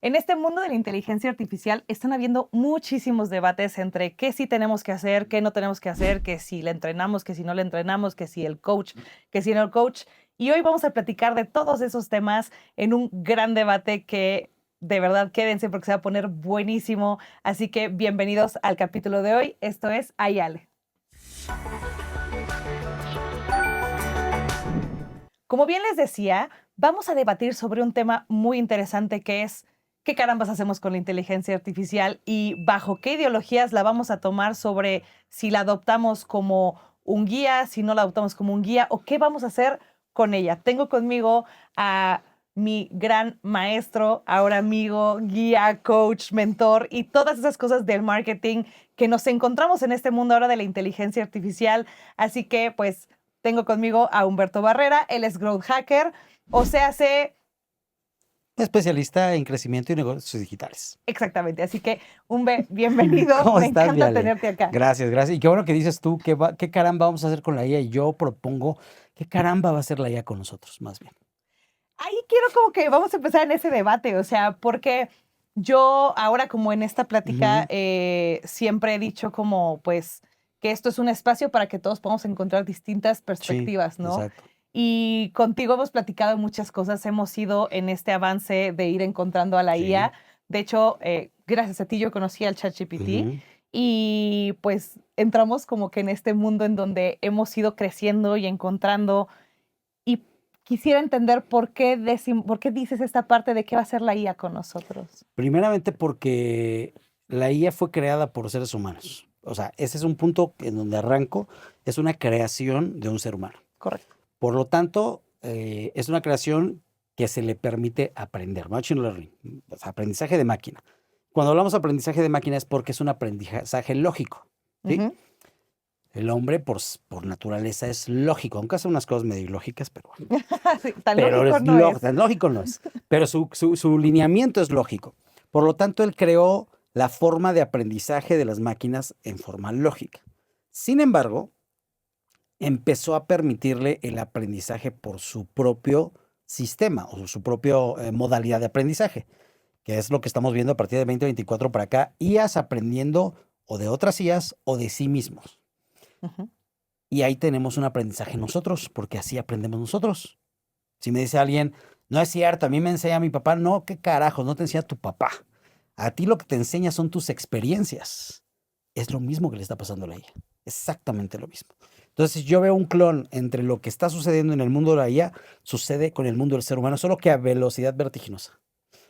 En este mundo de la inteligencia artificial están habiendo muchísimos debates entre qué sí tenemos que hacer, qué no tenemos que hacer, que si la entrenamos, que si no la entrenamos, que si el coach, que si no el coach. Y hoy vamos a platicar de todos esos temas en un gran debate que de verdad quédense porque se va a poner buenísimo. Así que bienvenidos al capítulo de hoy. Esto es Ayale. Como bien les decía, vamos a debatir sobre un tema muy interesante que es qué carambas hacemos con la inteligencia artificial y bajo qué ideologías la vamos a tomar sobre si la adoptamos como un guía, si no la adoptamos como un guía o qué vamos a hacer con ella. Tengo conmigo a mi gran maestro, ahora amigo, guía, coach, mentor y todas esas cosas del marketing que nos encontramos en este mundo ahora de la inteligencia artificial. Así que pues tengo conmigo a Humberto Barrera, él es Growth Hacker, o sea, Especialista en crecimiento y negocios digitales. exactamente. Así que, Humbe, bienvenido. ¿Cómo Me estás, encanta Viale? tenerte acá. Gracias, gracias. Y qué bueno que dices tú, ¿qué caramba vamos a hacer con la IA? Y yo propongo, ¿qué caramba va a hacer la IA con nosotros, más bien? Ahí quiero como que vamos a empezar en ese debate, o sea, porque yo ahora como en esta plática siempre he dicho como, pues, que esto es un espacio para que todos podamos encontrar distintas perspectivas, Sí, ¿no? exacto. Y contigo hemos platicado muchas cosas, hemos ido en este avance de ir encontrando a la Sí. IA. De hecho, gracias a ti yo conocí al ChatGPT y pues entramos como que en este mundo en donde hemos ido creciendo y encontrando. Y quisiera entender por qué dices esta parte de qué va a hacer la IA con nosotros. Primeramente porque la IA fue creada por seres humanos. O sea, ese es un punto en donde arranco, es una creación de un ser humano. Correcto. Por lo tanto, es una creación que se le permite aprender, machine learning, o sea, aprendizaje de máquina. Cuando hablamos de aprendizaje de máquina es porque es un aprendizaje lógico, ¿sí? El hombre, por naturaleza, es lógico, aunque hace unas cosas medio ilógicas, pero bueno. Sí, tan Pero lógico no es. tan lógico no es. Pero su lineamiento es lógico. Por lo tanto, él creó la forma de aprendizaje de las máquinas en forma lógica. Sin embargo, empezó a permitirle el aprendizaje por su propio sistema o su propia modalidad de aprendizaje, que es lo que estamos viendo a partir de 2024 para acá, IAs aprendiendo o de otras IAs o de sí mismos. Y ahí tenemos un aprendizaje nosotros, porque así aprendemos nosotros. Si me dice alguien, no es cierto, a mí me enseña mi papá, no, qué carajo, no te enseña tu papá. A ti lo que te enseña son tus experiencias. Es lo mismo que le está pasando a la IA, exactamente lo mismo. Entonces, yo veo un clon entre lo que está sucediendo en el mundo de la IA, sucede con el mundo del ser humano, solo que a velocidad vertiginosa.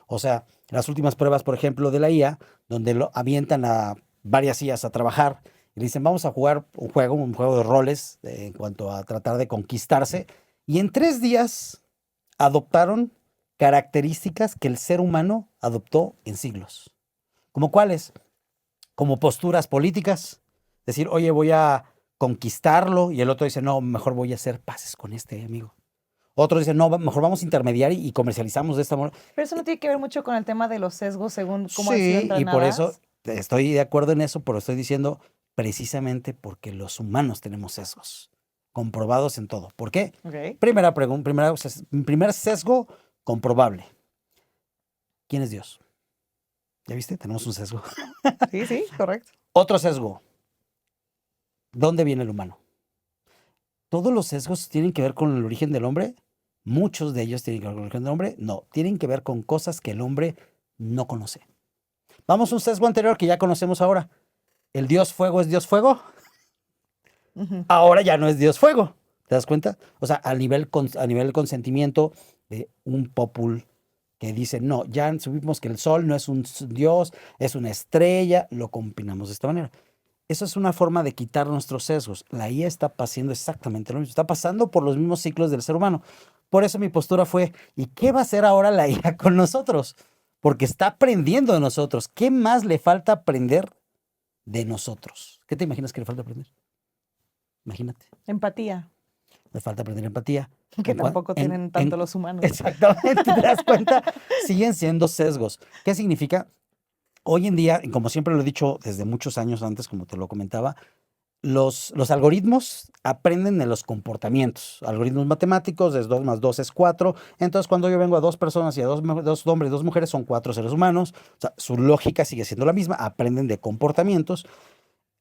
O sea, las últimas pruebas, por ejemplo, de la IA, donde lo avientan a varias IAs a trabajar y dicen, vamos a jugar un juego de roles en cuanto a tratar de conquistarse. Y en 3 días adoptaron características que el ser humano adoptó en siglos. ¿Como cuáles? Como posturas políticas. Decir, oye, voy a conquistarlo, y el otro dice, no, mejor voy a hacer paces con este amigo. Otro dice, no, mejor vamos a intermediar y comercializamos de esta manera. Pero eso no tiene que ver mucho con el tema de los sesgos según cómo han sido Sí, y por eso entrenadas. estoy de acuerdo en eso, pero estoy diciendo precisamente porque los humanos tenemos sesgos, comprobados en todo. ¿Por qué? Ok. Primera pregunta, primer sesgo comprobable. ¿Quién es Dios? ¿Ya viste? Tenemos un sesgo. Sí, sí, correcto. Otro sesgo. ¿Dónde viene el humano? ¿Todos los sesgos tienen que ver con el origen del hombre? Muchos de ellos tienen que ver con el origen del hombre. No, tienen que ver con cosas que el hombre no conoce. Vamos a un sesgo anterior que ya conocemos ahora. ¿El Dios fuego es Dios fuego? Ahora ya no es Dios fuego. ¿Te das cuenta? O sea, a nivel del consentimiento de un popul que dice, no, ya supimos que el sol no es un Dios, es una estrella, lo combinamos de esta manera. Eso es una forma de quitar nuestros sesgos. La IA está pasando exactamente lo mismo. Está pasando por los mismos ciclos del ser humano. Por eso mi postura fue, ¿y qué va a hacer ahora la IA con nosotros? Porque está aprendiendo de nosotros. ¿Qué más le falta aprender de nosotros? ¿Qué te imaginas que le falta aprender? Imagínate. Empatía, Le falta aprender empatía. que tampoco tienen tanto los humanos. Exactamente, ¿te das cuenta? Siguen siendo sesgos. ¿Qué significa? Hoy en día, como siempre lo he dicho desde muchos años antes, como te lo comentaba, los algoritmos aprenden de los comportamientos. Algoritmos matemáticos es 2 más 2 es 4. Entonces, cuando yo vengo a dos personas y a dos hombres y dos mujeres, son 4 seres humanos. O sea, su lógica sigue siendo la misma. Aprenden de comportamientos.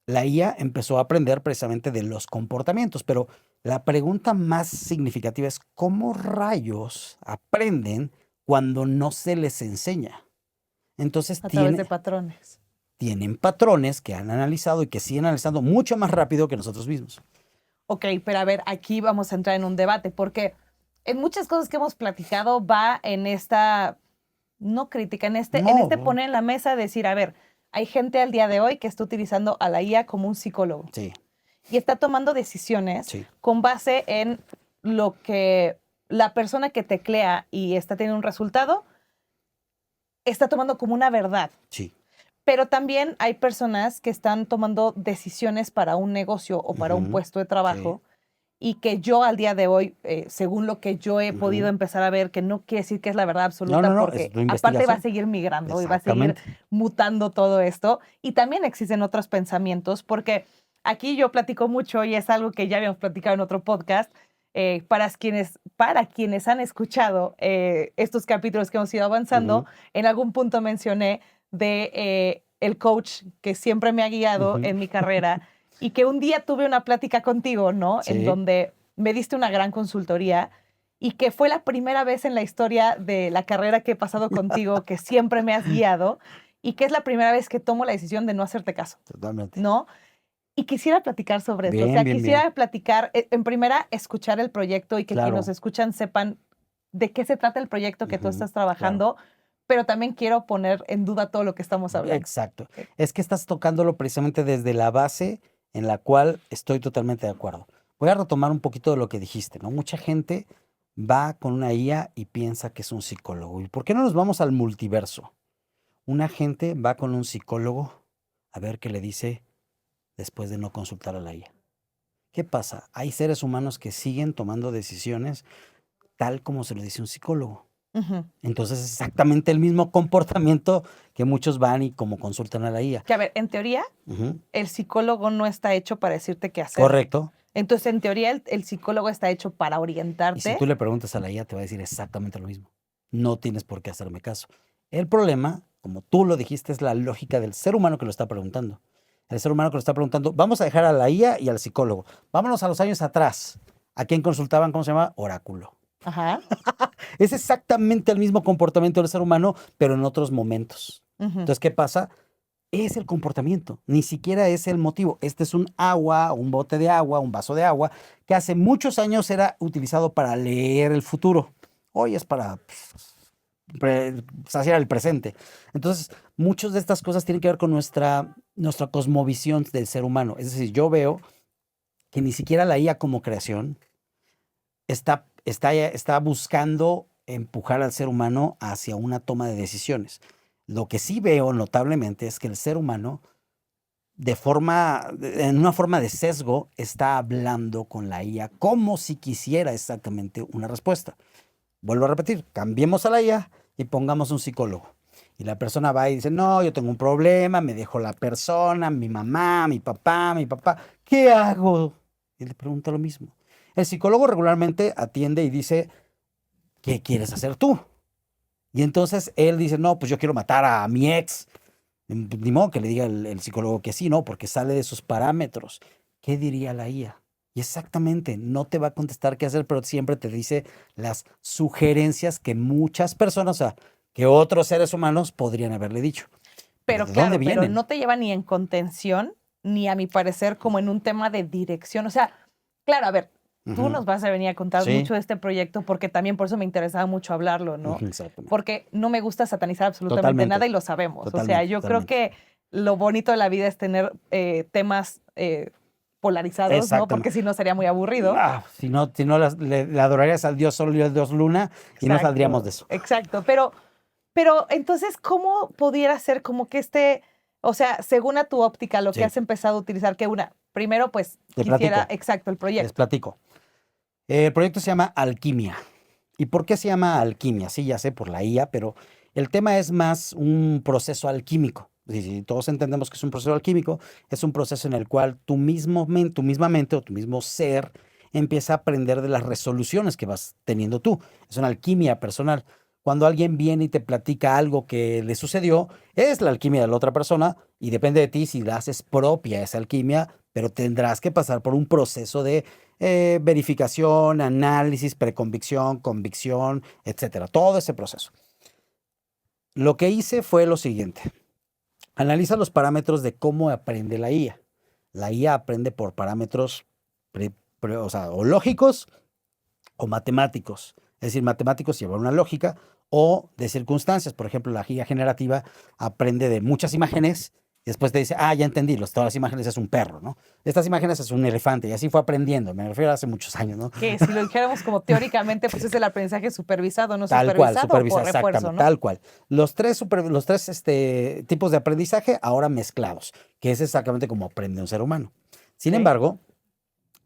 La IA empezó a aprender precisamente de los comportamientos, pero la pregunta más significativa es ¿cómo rayos aprenden cuando no se les enseña? Entonces A través de patrones. tienen patrones que han analizado y que siguen analizando mucho más rápido que nosotros mismos. Ok, pero a ver, aquí vamos a entrar en un debate, porque en muchas cosas que hemos platicado va en esta, no crítica, en este No, poner en la mesa, decir, a ver, hay gente al día de hoy que está utilizando a la IA como un psicólogo sí, y está tomando decisiones sí, con base en lo que la persona que teclea y está teniendo un resultado está tomando como una verdad. sí. Pero también hay personas que están tomando decisiones para un negocio o para un Ujú, puesto de trabajo y que yo al día de hoy, según lo que yo he podido ujú. empezar a ver, que no quiere decir que es la verdad No, absoluta, no, no, es porque tu aparte va a investigación. seguir migrando y va a seguir Exactamente. mutando todo esto. Y también existen otros pensamientos, porque aquí yo platico mucho y es algo que ya habíamos platicado en otro podcast. Para quienes han escuchado estos capítulos que hemos ido avanzando, Ujú, en algún punto mencioné de el coach que siempre me ha guiado ujú. en mi carrera y que un día tuve una plática contigo, ¿no? En Sí. donde me diste una gran consultoría y que fue la primera vez en la historia de la carrera que he pasado contigo que siempre me has guiado y que es la primera vez que tomo la decisión de no hacerte caso, Totalmente. ¿no? Y quisiera platicar sobre esto. O Bien, sea, bien, bien. quisiera platicar, en primera, escuchar el proyecto y que quienes nos Claro. escuchan sepan de qué se trata el proyecto que tú Ujú, estás claro. trabajando, pero también quiero poner en duda todo lo que estamos hablando. Exacto. Ok. Es que estás tocándolo precisamente desde la base en la cual estoy totalmente de acuerdo. Voy a retomar un poquito de lo que dijiste, ¿no? Mucha gente va con una IA y piensa que es un psicólogo. ¿Y por qué no nos vamos al multiverso? Una gente va con un psicólogo a ver qué le dice después de no consultar a la IA. ¿Qué pasa? Hay seres humanos que siguen tomando decisiones tal como se lo dice un psicólogo. Ujú. Entonces es exactamente el mismo comportamiento que muchos van y como consultan a la IA. Que a ver, en teoría, Ujú. el psicólogo no está hecho para decirte qué hacer. Correcto. Entonces, en teoría, el psicólogo está hecho para Y si orientarte. tú le preguntas a la IA, te va a decir exactamente lo mismo. No tienes por qué hacerme caso. El problema, como tú lo dijiste, es la lógica del ser humano que lo está preguntando. El ser humano que lo está preguntando, vamos a dejar a la IA y al psicólogo. Vámonos a los años atrás. ¿A quién consultaban? ¿Cómo se llama? Oráculo. Ajá. Es exactamente el mismo comportamiento del ser humano, pero en otros momentos. Ujú. Entonces, ¿qué pasa? Es el comportamiento, ni siquiera es el motivo. Este es un agua, un bote de agua, un vaso de agua, que hace muchos años era utilizado para leer el futuro. Hoy es para saciar el presente. Entonces, muchas de estas cosas tienen que ver con nuestra cosmovisión del ser humano. Es decir, yo veo que ni siquiera la IA como creación está buscando empujar al ser humano hacia una toma de decisiones. Lo que sí veo notablemente es que el ser humano, en una forma de sesgo, está hablando con la IA como si quisiera exactamente una respuesta. Vuelvo a repetir, cambiemos a la IA y pongamos un psicólogo. Y la persona va y dice, no, yo tengo un problema, me dejó la persona, mi mamá, mi papá, ¿qué hago? Y le pregunta lo mismo. El psicólogo regularmente atiende y dice, ¿qué quieres hacer tú? Y entonces él dice, no, pues yo quiero matar a mi ex. Ni modo que le diga el psicólogo que sí, no, porque sale de sus parámetros. ¿Qué diría la IA? Y exactamente, no te va a contestar qué hacer, pero siempre te dice las sugerencias que muchas personas, o sea, que otros seres humanos podrían haberle dicho. Pero Pero ¿de dónde claro, pero vienen? no te lleva ni en contención, ni a mi parecer como en un tema de dirección. O sea, claro, a ver, tú Ujú, nos vas a venir a contar sí, mucho de este proyecto porque también por eso me interesaba mucho hablarlo, ¿no? ujú, exactamente. Porque no me gusta satanizar absolutamente nada Totalmente, y lo sabemos. O sea, totalmente, yo creo totalmente. que lo bonito de la vida es tener temas polarizados, ¿no? Porque Exactamente. si no sería muy aburrido. Si no le adorarías al dios sol y al dios luna y no saldríamos de Exacto, eso. exacto. Pero entonces, ¿cómo pudiera ser como que o sea, según a tu óptica, lo que Sí, has empezado a utilizar, primero, pues te quisiera, platico, exacto, el les proyecto. platico. El proyecto se llama Alquimia. ¿Y por qué se llama alquimia? Sí, ya sé, por la IA, pero el tema es más un proceso alquímico. si todos entendemos que es un proceso alquímico, es un proceso en el cual tu misma mente o tu mismo ser empieza a aprender de las resoluciones que vas teniendo tú. Es una alquimia personal. Cuando alguien viene y te platica algo que le sucedió, es la alquimia de la otra persona y depende de ti si la haces propia esa alquimia, pero tendrás que pasar por un proceso de verificación, análisis, preconvicción, convicción, etcétera. Todo ese proceso. Lo que hice fue lo siguiente. Analiza los parámetros de cómo aprende la IA. La IA aprende por parámetros o lógicos o matemáticos. Es decir, matemáticos llevan una lógica o de circunstancias. Por ejemplo, la IA generativa aprende de muchas imágenes y después te dice, ya entendí, todas las imágenes es un perro, ¿no? Estas imágenes es un elefante y así fue aprendiendo. Me refiero a hace muchos años, ¿no? Que si lo dijéramos como teóricamente, pues es el aprendizaje supervisado, no Tal cual, supervisado supervisado, por refuerzo, exactamente, ¿no? tal cual. Los tres tipos de aprendizaje ahora mezclados, que es exactamente como aprende un ser humano. Sin Ok. embargo,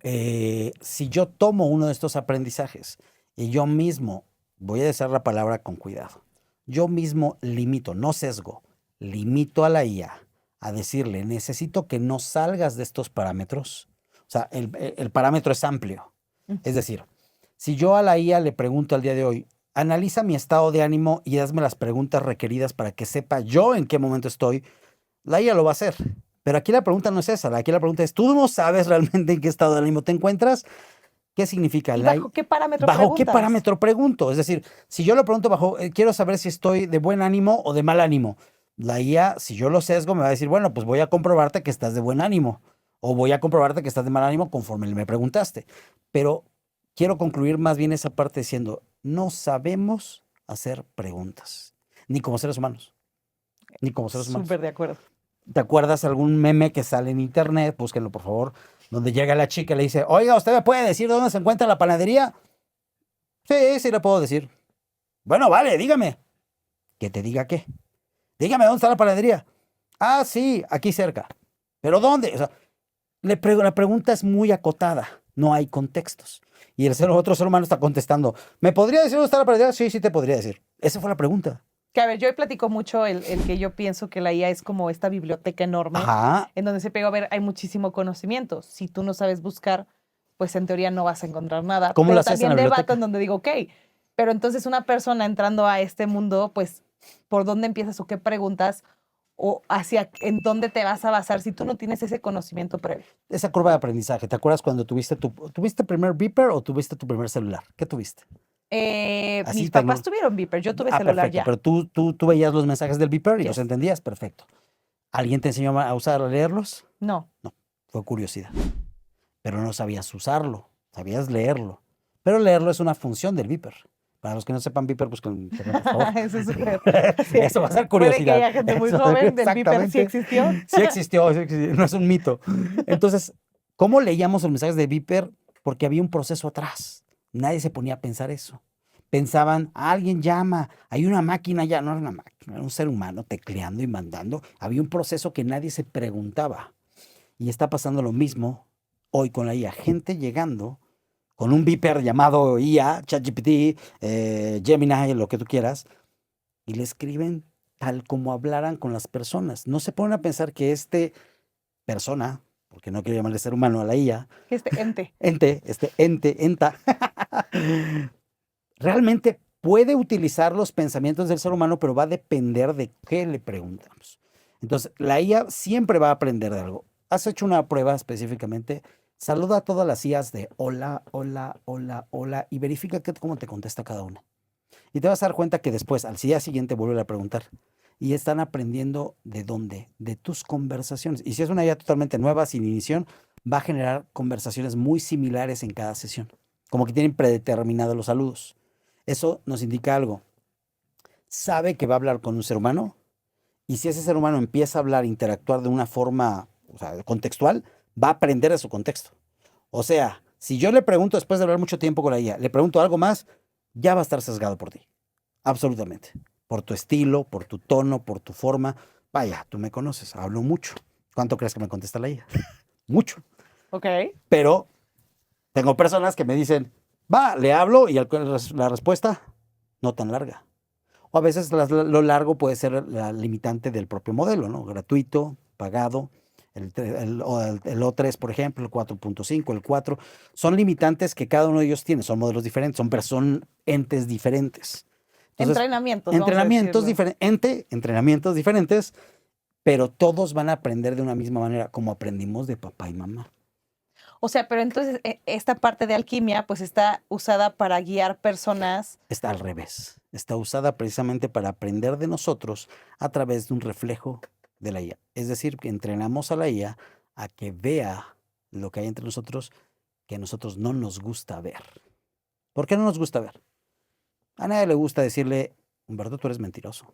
si yo tomo uno de estos aprendizajes y yo mismo, voy a decir la palabra con cuidado, yo mismo limito, no sesgo, limito a la IA a decirle, necesito que no salgas de estos parámetros. O sea, el parámetro es amplio. Es decir, si yo a la IA le pregunto al día de hoy, analiza mi estado de ánimo y hazme las preguntas requeridas para que sepa yo en qué momento estoy, la IA lo va a hacer. Pero aquí la pregunta no es esa, aquí la pregunta es, ¿tú no sabes realmente en qué estado de ánimo te encuentras? ¿Qué significa? ¿Y bajo qué parámetro ¿Bajo qué preguntas? parámetro pregunto? Es decir, si yo lo pregunto quiero saber si estoy de buen ánimo o de mal ánimo. La IA, si yo lo sesgo, me va a decir, bueno, pues voy a comprobarte que estás de buen ánimo o voy a comprobarte que estás de mal ánimo conforme me preguntaste. Pero quiero concluir más bien esa parte diciendo, no sabemos hacer preguntas, ni como seres humanos, ni como seres humanos. Súper de acuerdo. ¿Te acuerdas algún meme que sale en internet? Búsquenlo, por favor, donde llega la chica y le dice, oiga, ¿usted me puede decir dónde se encuentra la panadería? Sí, sí le puedo decir. Bueno, vale, dígame. ¿Que te diga qué? Dígame, ¿dónde está la panadería? Ah, sí, aquí cerca. ¿Pero dónde? O sea, la pregunta es muy acotada, no hay contextos. Y otro ser humano está contestando, ¿me podría decir dónde está la panadería? Sí, sí te podría decir. Esa fue la pregunta. Que a ver, yo platico mucho el que yo pienso que la IA es como esta biblioteca enorme Ajá. en donde se pega a ver, hay muchísimo conocimiento. Si tú no sabes buscar, pues en teoría no vas a encontrar nada. ¿Cómo Pero lo haces en también la debato biblioteca? en donde digo, ok, pero entonces una persona entrando a este mundo, pues, ¿por dónde empiezas o qué preguntas? O en dónde te vas a basar si tú no tienes ese conocimiento previo. Esa curva de aprendizaje, ¿te acuerdas cuando tuviste primer beeper o tuviste tu primer celular? ¿Qué tuviste? Así Mis papás tuvieron beeper, yo tuve celular perfecto, ya. pero tú veías los mensajes del beeper y los Yes. entendías, perfecto. ¿Alguien te enseñó a leerlos? No. No, fue curiosidad. Pero no sabías usarlo, sabías leerlo. Pero leerlo es una función del beeper. Para los que no sepan beeper, busquen internet, por favor. Eso es súper. Eso va a ser Puede curiosidad. que haya gente muy joven del beeper, ¿sí existió? Sí existió, no es un mito. Entonces, ¿cómo leíamos los mensajes de beeper? Porque había un proceso atrás. Nadie se ponía a pensar eso. Pensaban, alguien llama, hay una máquina ya, no era una máquina, era un ser humano tecleando y mandando. Había un proceso que nadie se preguntaba. Y está pasando lo mismo hoy con la IA. Gente llegando con un beeper llamado IA, ChatGPT, Gemini, lo que tú quieras, y le escriben tal como hablaran con las personas. No se ponen a pensar que persona, porque no quiero llamarle ser humano a la IA, enta, realmente puede utilizar los pensamientos del ser humano, pero va a depender de qué le preguntamos. Entonces, la IA siempre va a aprender de algo. ¿Has hecho una prueba específicamente? Saluda a todas las IAs de hola, hola, hola, hola y verifica cómo te contesta cada una. Y te vas a dar cuenta que después, al día siguiente, vuelve a preguntar. Y están aprendiendo de dónde, de tus conversaciones. Y si es una IA totalmente nueva, sin inición, va a generar conversaciones muy similares en cada sesión. Como que tienen predeterminados los saludos. Eso nos indica algo. Sabe que va a hablar con un ser humano. Y si ese ser humano empieza a hablar, interactuar de una forma contextual, va a aprender de su contexto. O sea, si yo le pregunto después de hablar mucho tiempo con la IA, le pregunto algo más, ya va a estar sesgado por ti. Absolutamente. Por tu estilo, por tu tono, por tu forma. Vaya, tú me conoces, hablo mucho. ¿Cuánto crees que me contesta la IA? Mucho. Ok. Pero tengo personas que me dicen, va, le hablo y la respuesta no tan larga. O a veces lo largo puede ser la limitante del propio modelo, ¿no? Gratuito, pagado, el O3, por ejemplo, el 4.5, el 4. Son limitantes que cada uno de ellos tiene, son modelos diferentes, son entes diferentes. Entonces, Entrenamientos, vamos a decirlo. entrenamientos diferentes, pero todos van a aprender de una misma manera, como aprendimos de papá y mamá. O sea, pero entonces esta parte de alquimia pues está usada para guiar personas. Está al revés. Está usada precisamente para aprender de nosotros a través de un reflejo de la IA. Es decir, que entrenamos a la IA a que vea lo que hay entre nosotros que a nosotros no nos gusta ver. ¿Por qué no nos gusta ver? A nadie le gusta decirle, Humberto, tú eres mentiroso.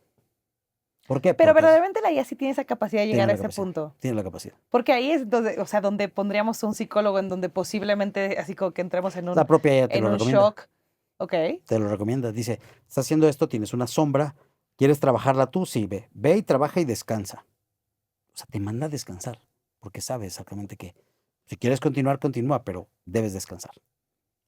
¿Por qué? Pero Porque verdaderamente la IA sí tiene esa capacidad de tiene llegar a la ese capacidad. punto. Tiene la capacidad. Porque ahí es donde, o sea, donde pondríamos un psicólogo en donde posiblemente así como que entremos en La propia IA te en lo un recomienda. shock. Ok. Te lo recomienda. Dice, estás haciendo esto, tienes una sombra, ¿quieres trabajarla tú? Sí, ve. Ve y trabaja y descansa. O sea, te manda a descansar, porque sabe exactamente que si quieres continuar, continúa, pero debes descansar.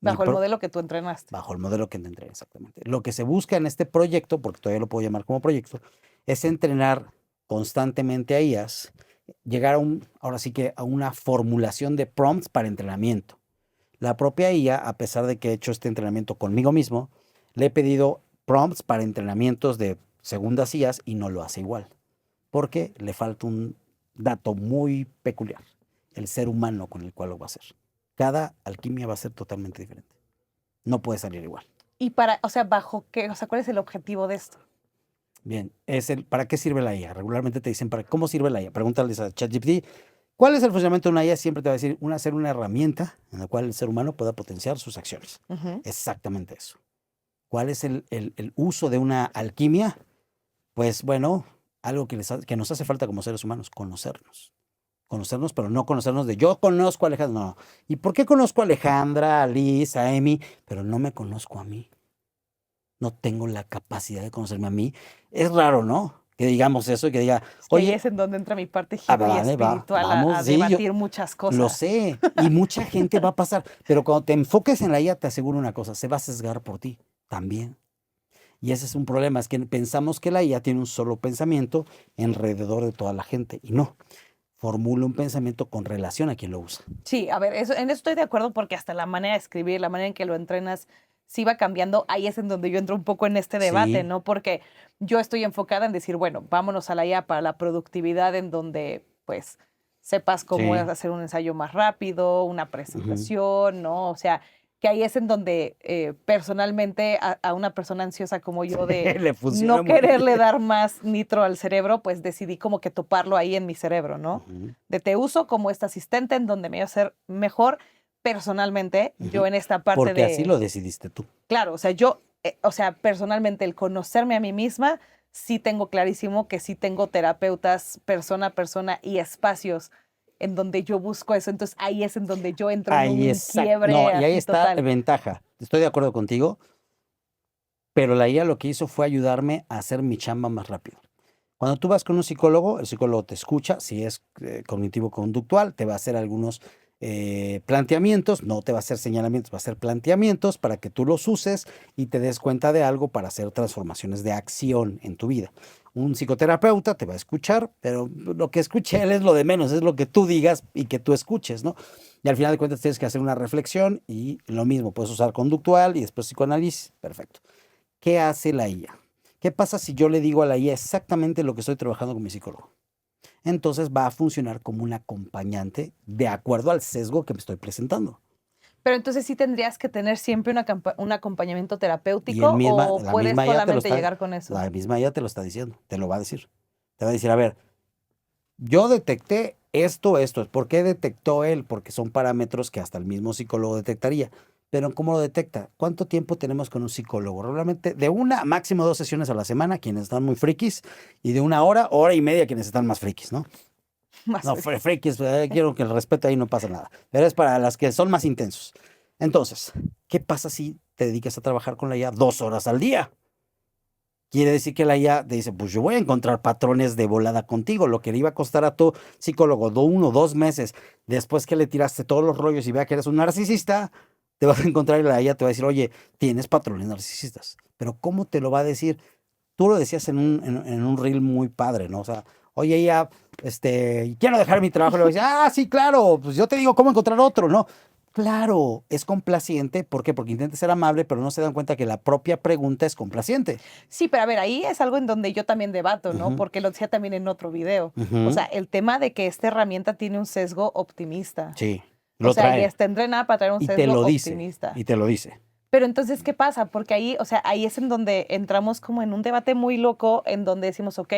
Bajo el modelo que tú entrenaste. Bajo el modelo que te entrené, exactamente. Lo que se busca en este proyecto, porque todavía lo puedo llamar como proyecto, es entrenar constantemente a IAs, llegar ahora sí que a una formulación de prompts para entrenamiento. La propia IA, a pesar de que he hecho este entrenamiento conmigo mismo, le he pedido prompts para entrenamientos de segundas IAs y no lo hace igual, porque le falta un dato muy peculiar, el ser humano con el cual lo va a hacer. Cada alquimia va a ser totalmente diferente. No puede salir igual. Y o sea, ¿bajo qué? O sea, ¿cuál es el objetivo de esto? Bien, ¿para qué sirve la IA? Regularmente te dicen, ¿cómo sirve la IA? Pregúntales a ChatGPT, ¿cuál es el funcionamiento de una IA? Siempre te va a decir, ser una herramienta en la cual el ser humano pueda potenciar sus acciones. Exactamente eso. ¿Cuál es el uso de una alquimia? Pues bueno, algo que nos hace falta como seres humanos, conocernos. Conocernos, pero no conocernos de yo conozco a Alejandra, no. ¿Y por qué conozco a Alejandra, a Liz, a Emi, pero no me conozco a mí? No tengo la capacidad de conocerme a mí. Es raro, ¿no? Que digamos eso y que diga, Es que ahí oye, es en donde entra mi parte hippie vale, espiritual vamos, a sí, debatir muchas cosas. lo sé, y mucha gente va a pasar, pero cuando te enfoques en la IA, te aseguro una cosa, se va a sesgar por ti también. Y ese es un problema, es que pensamos que la IA tiene un solo pensamiento alrededor de toda la gente, y no. Formula un pensamiento con relación a quien lo usa. Sí, a ver, en eso estoy de acuerdo porque hasta la manera de escribir, la manera en que lo entrenas, sí va cambiando. Ahí es en donde yo entro un poco en este debate, Sí. ¿no? Porque yo estoy enfocada en decir, bueno, vámonos a la IA para la productividad en donde, pues, sepas cómo Sí. hacer un ensayo más rápido, una presentación, ¿no? O sea, que ahí es en donde personalmente a una persona ansiosa como yo de Le funciona no muy quererle bien. dar más nitro al cerebro, pues decidí como que toparlo ahí en mi cerebro, ¿no? De te uso como este asistente en donde me va a hacer mejor personalmente, yo en esta parte Porque así lo decidiste tú. Claro, o sea, personalmente el conocerme a mí misma, sí tengo clarísimo que sí tengo terapeutas persona a persona y espacios en donde yo busco eso. Entonces ahí es en donde yo entro en un quiebre No, y ahí así está la total. ventaja. Estoy de acuerdo contigo, pero la IA lo que hizo fue ayudarme a hacer mi chamba más rápido. Cuando tú vas con un psicólogo, el psicólogo te escucha, si es cognitivo-conductual, te va a hacer algunos planteamientos, no te va a hacer señalamientos, va a hacer planteamientos para que tú los uses y te des cuenta de algo para hacer transformaciones de acción en tu vida. Un psicoterapeuta te va a escuchar, pero lo que escuche él es lo de menos, es lo que tú digas y que tú escuches, ¿no? Y al final de cuentas tienes que hacer una reflexión y lo mismo, puedes usar conductual y después psicoanálisis, perfecto. ¿Qué hace la IA? ¿Qué pasa si yo le digo a la IA exactamente lo que estoy trabajando con mi psicólogo? Entonces va a funcionar como un acompañante de acuerdo al sesgo que me estoy presentando. Pero entonces sí tendrías que tener siempre un acompañamiento Y terapéutico o la puedes misma IA solamente llegar con eso. La misma IA te lo está diciendo, te lo va a decir. Te va a decir, a ver, yo detecté esto. ¿Por qué detectó él? Porque son parámetros que hasta el mismo psicólogo detectaría. Pero ¿cómo lo detecta? ¿Cuánto tiempo tenemos con un psicólogo? Realmente de una, máximo 2 sesiones a la semana, quienes están muy frikis, y de 1 hora, hora y media, quienes están más frikis, ¿no? No, frikis, quiero que el respeto ahí no pasa nada. Pero es para las que son más intensos. Entonces, ¿qué pasa si te dedicas a trabajar con la IA 2 horas al día? Quiere decir que la IA te dice, pues yo voy a encontrar patrones de volada contigo. Lo que le iba a costar a tu psicólogo 1 o 2 meses, después que le tiraste todos los rollos y vea que eres un narcisista, te vas a encontrar y la IA te va a decir, oye, tienes patrones narcisistas. Pero ¿cómo te lo va a decir? tú lo decías en un reel muy padre, ¿no? O sea, oye, ya, quiero dejar mi trabajo. Y luego dice, sí, claro, pues yo te digo cómo encontrar otro, ¿no? Claro, es complaciente. ¿Por qué? Porque intenta ser amable, pero no se dan cuenta que la propia pregunta es complaciente. Sí, pero a ver, ahí es algo en donde yo también debato, ¿no? Ujú, Porque lo decía también en otro video. O ujú. sea, el tema de que esta herramienta tiene un sesgo optimista. Sí, O lo sea, y trae está entrenada para traer un y te sesgo lo dice, optimista. y te lo dice. Pero entonces, ¿qué pasa? Porque ahí, o sea, ahí es en donde entramos como en un debate muy loco, en donde decimos, ok,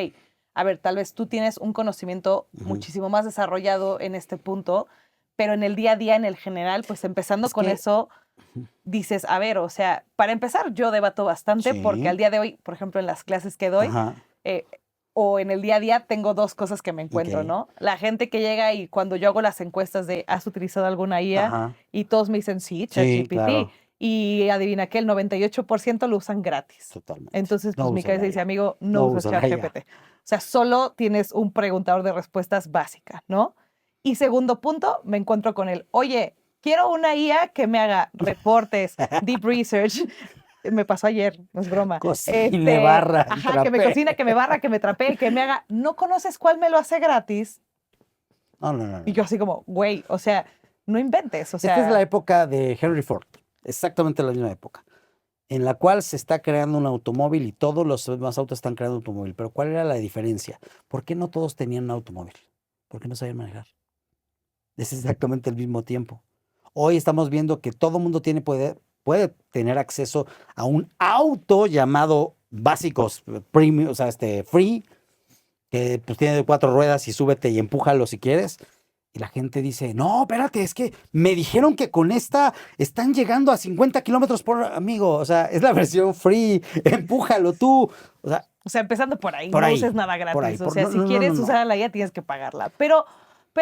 a ver, tal vez tú tienes un conocimiento Ujú. muchísimo más desarrollado en este punto, pero en el día a día, en el general, pues empezando Es con que, eso, ujú, dices, a ver, o sea, para empezar, yo debato bastante porque sí, al día de hoy, por ejemplo, en las clases que doy, ajá, eh, o en el día a día, tengo dos cosas que me encuentro, ok, ¿no? La gente que llega y cuando yo hago las encuestas de, ¿has utilizado alguna IA? ajá, Y todos me dicen, sí, sí, ChatGPT. claro, Y adivina que el 98% lo usan gratis. totalmente. Entonces, No pues mi usa cabeza la dice, IA, amigo, no no uses usa la IA. ChatGPT. O sea, solo tienes un preguntador de respuestas básica, ¿no? Y segundo punto, me encuentro con él, oye, quiero una IA que me haga reportes, deep research. Me pasó ayer, no es broma. Cocine, barra, Ajá, que me trape. cocina, que me barra, que me trapee, que me haga. ¿No conoces cuál me lo hace gratis? No, no, no, Y no, yo no. así como, güey, o sea, no inventes, o Esta es la sea, época de Henry Ford, exactamente la misma época, en la cual se está creando un automóvil y todos los demás autos están creando un automóvil. Pero ¿cuál era la diferencia? ¿Por qué no todos tenían un automóvil? Porque no sabían manejar. Es exactamente el mismo tiempo. Hoy estamos viendo que todo mundo puede tener acceso a un auto llamado básicos, premium, o sea, free, que pues tiene 4 ruedas y súbete y empújalo si quieres. Y la gente dice, no, espérate, es que me dijeron que con esta están llegando a 50 kilómetros por amigo. O sea, es la versión free, empújalo tú. o sea, empezando por ahí, Por no ahí, uses nada por ahí. gratis. O sea, No, si no, no, no, quieres usar no. a la IA, tienes que pagarla. Pero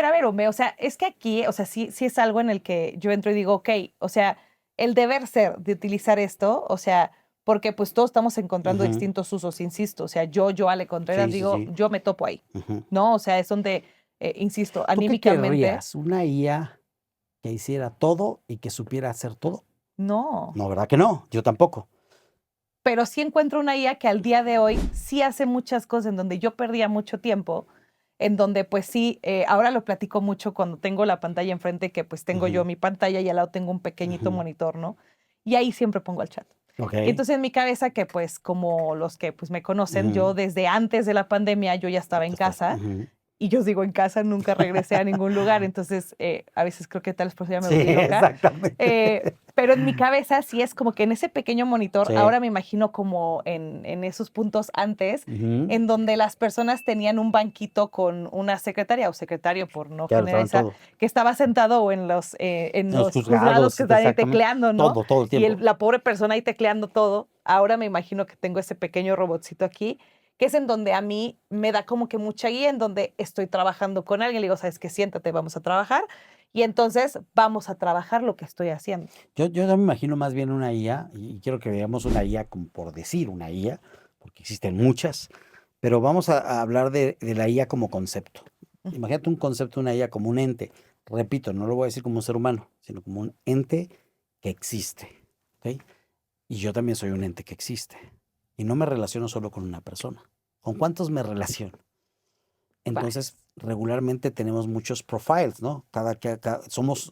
a ver, Ome, o sea, es que aquí, o sea, sí es algo en el que yo entro y digo, ok, o sea, el deber ser de utilizar esto, o sea, porque pues todos estamos encontrando Ujú. distintos usos, insisto. O sea, yo, Ale Contreras, Sí, sí, digo, sí. yo me topo ahí, Ujú. ¿no? O sea, es donde, insisto, ¿Tú qué anímicamente, querrías? ¿Una IA que hiciera todo y que supiera hacer todo? no. No, ¿verdad que no? Yo tampoco. Pero sí encuentro una IA que al día de hoy sí hace muchas cosas en donde yo perdía mucho tiempo, en donde pues sí, ahora lo platico mucho cuando tengo la pantalla enfrente, que pues tengo yo Ujú, mi pantalla y al lado tengo un pequeñito ujú. monitor, ¿no? Y ahí siempre pongo el chat. Ok. Y entonces en mi cabeza, que pues como los que pues me conocen, yo Ujú. desde antes de la pandemia yo ya estaba en casa Ujú. y yo digo en casa, nunca regresé a ningún lugar, entonces a veces creo que tal vez por eso ya me Sí, volví loca. exactamente. Pero en mi cabeza sí es como que en ese pequeño monitor, Sí. ahora me imagino como en esos puntos antes, Ujú. en donde las personas tenían un banquito con una secretaria o secretario, por no Claro, estaban generalizar, todo. que estaba sentado o en En los los juzgados juzgados, que están ahí exactamente. tecleando, ¿no? Todo el Y tiempo. la pobre persona ahí tecleando todo. Ahora me imagino que tengo ese pequeño robotcito aquí, que es en donde a mí me da como que mucha guía, en donde estoy trabajando con alguien, le digo, sabes que siéntate, vamos a trabajar, y entonces vamos a trabajar lo que estoy haciendo. Yo me imagino más bien una IA, y quiero que veamos una IA como por decir una IA, porque existen muchas, pero vamos a hablar de la IA como concepto. Imagínate un concepto de una IA como un ente. Repito, no lo voy a decir como un ser humano, sino como un ente que existe. ¿Ok? Y yo también soy un ente que existe. Y no me relaciono solo con una persona. ¿Con cuántos me relaciono? Entonces, Varios. regularmente tenemos muchos profiles, ¿no?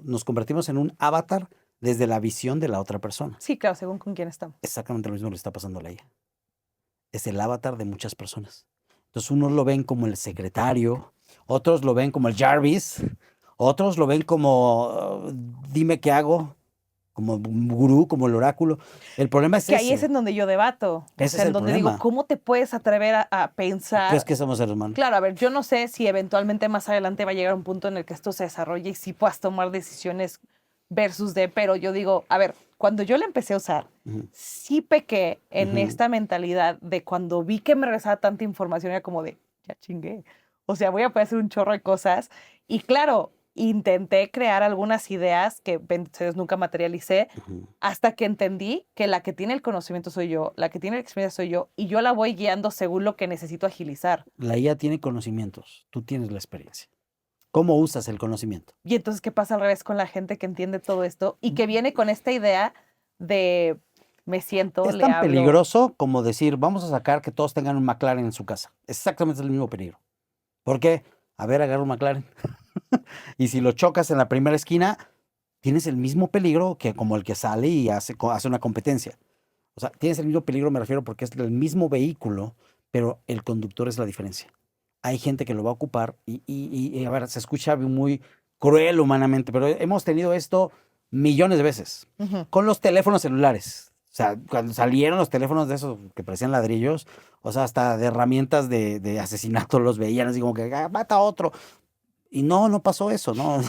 Nos convertimos en un avatar desde la visión de la otra persona. Sí, claro, según con quién estamos. Exactamente lo mismo le está pasando a la IA. Es el avatar de muchas personas. Entonces, unos lo ven como el secretario, otros lo ven como el Jarvis, otros lo ven como dime qué hago, como un gurú, como el oráculo. El problema es Que ahí es ese. en donde yo debato. O Ese es sea, en el donde digo, problema. ¿cómo te puedes atrever a ¿O crees pensar? que somos seres humanos? Claro, a ver, yo no sé si eventualmente más adelante va a llegar un punto en el que esto se desarrolle y sí puedas tomar decisiones versus de, pero yo digo, a ver, cuando yo la empecé a usar, Ujú, sí pequé en ujú. esta mentalidad de cuando vi que me regresaba tanta información, era como de, ya chingué. O sea, voy a poder hacer un chorro de cosas. Y claro, intenté crear algunas ideas que entonces nunca materialicé Ujú. hasta que entendí que la que tiene el conocimiento soy yo, la que tiene la experiencia soy yo, y yo la voy guiando según lo que necesito agilizar. La IA tiene conocimientos, tú tienes la experiencia. ¿Cómo usas el conocimiento? Y entonces, ¿qué pasa al revés con la gente que entiende todo esto y que viene con esta idea de me siento, Es le tan hablo. peligroso como decir, vamos a sacar que todos tengan un McLaren en su casa. Exactamente es el mismo peligro. ¿Por qué? A ver, agarra un McLaren. Y si lo chocas en la primera esquina, tienes el mismo peligro que como el que sale y hace una competencia. O sea, tienes el mismo peligro, me refiero, porque es el mismo vehículo, pero el conductor es la diferencia. Hay gente que lo va a ocupar y, a ver, se escucha muy cruel humanamente, pero hemos tenido esto millones de veces Ujú. con los teléfonos celulares. O sea, cuando salieron los teléfonos de esos que parecían ladrillos, o sea, hasta de herramientas de asesinato los veían, así como que mata a otro. Y no pasó eso, no,